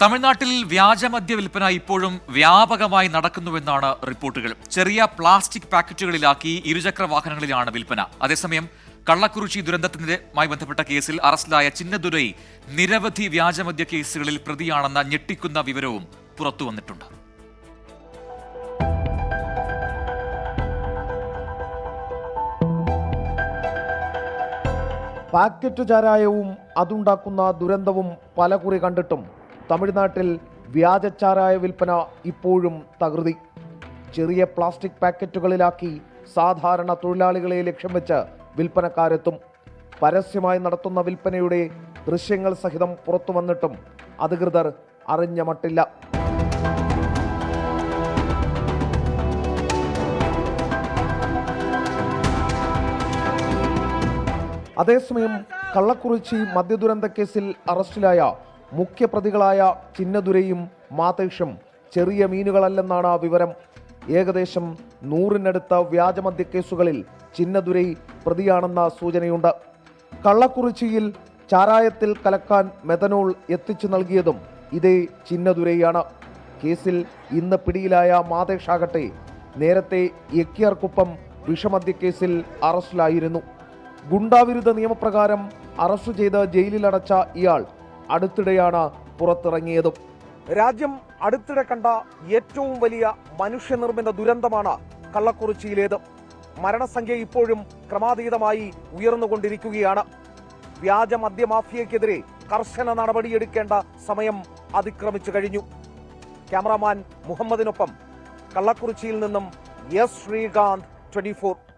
തമിഴ്നാട്ടിൽ വ്യാജമദ്യ വിൽപ്പന ഇപ്പോഴും വ്യാപകമായി നടക്കുന്നുവെന്നാണ് റിപ്പോർട്ടുകൾ. ചെറിയ പ്ലാസ്റ്റിക് പാക്കറ്റുകളിലാക്കി ഇരുചക്ര വാഹനങ്ങളിലാണ് വിൽപ്പന. അതേസമയം കള്ളക്കുറിച്ചി ദുരന്തത്തിനുമായി ബന്ധപ്പെട്ട കേസിൽ അറസ്റ്റിലായ ചിന്നദുരൈ നിരവധി വ്യാജമദ്യ കേസുകളിൽ പ്രതിയാണെന്ന ഞെട്ടിക്കുന്ന വിവരവും പുറത്തുവന്നിട്ടുണ്ട്. പാക്കറ്റ് ചാരായവും അതുണ്ടാക്കുന്ന ദുരന്തവും പലകുറി കണ്ടിട്ടും തമിഴ്നാട്ടിൽ വ്യാജച്ചാരായ വിൽപ്പന ഇപ്പോഴും തകൃതി. ചെറിയ പ്ലാസ്റ്റിക് പാക്കറ്റുകളിലാക്കി സാധാരണ തൊഴിലാളികളെ ലക്ഷ്യം വെച്ച് വിൽപ്പനക്കാരെത്തും. പരസ്യമായി നടത്തുന്ന വിൽപ്പനയുടെ ദൃശ്യങ്ങൾ സഹിതം പുറത്തു വന്നിട്ടും അധികൃതർ അറിഞ്ഞ മട്ടില്ല. അതേസമയം കള്ളക്കുറിച്ചി മദ്യദുരന്ത കേസിൽ അറസ്റ്റിലായ മുഖ്യപ്രതികളായ ചിന്നദുരൈയും മാതേഷും ചെറിയ മീനുകളല്ലെന്നാണ് വിവരം. ഏകദേശം 100-നടുത്ത വ്യാജമദ്യ കേസുകളിൽ ചിന്നദുരൈ പ്രതിയാണെന്ന സൂചനയുണ്ട്. കള്ളക്കുറിച്ചിയിൽ ചാരായത്തിൽ കലക്കാൻ മെഥനോൾ എത്തിച്ചു നൽകിയതും ഇതേ ചിന്നദുരൈയാണ്. കേസിൽ ഇന്ന് പിടിയിലായ മാതേഷാകട്ടെ നേരത്തെ യക്കിയാർകുപ്പം വിഷമദ്യ കേസിൽ അറസ്റ്റിലായിരുന്നു. ഗുണ്ടാവിരുദ്ധ നിയമപ്രകാരം അറസ്റ്റ് ചെയ്ത് ജയിലിലടച്ച ഇയാൾ അടുത്തിടെയാണ് പുറത്തിറങ്ങിയതും. രാജ്യം അടുത്തിടെ കണ്ട ഏറ്റവും വലിയ മനുഷ്യനിർമ്മിത ദുരന്തമാണ് കള്ളക്കുറിച്ചിയിലേത്. മരണസംഖ്യ ഇപ്പോഴും ക്രമാതീതമായി ഉയർന്നുകൊണ്ടിരിക്കുകയാണ്. വ്യാജ മദ്യമാഫിയക്കെതിരെ കർശന നടപടിയെടുക്കേണ്ട സമയം അതിക്രമിച്ചു കഴിഞ്ഞു. ക്യാമറാമാൻ മുഹമ്മദിനൊപ്പം കള്ളക്കുറിച്ചിയിൽ നിന്നും എസ് ശ്രീകാന്ത്, 24.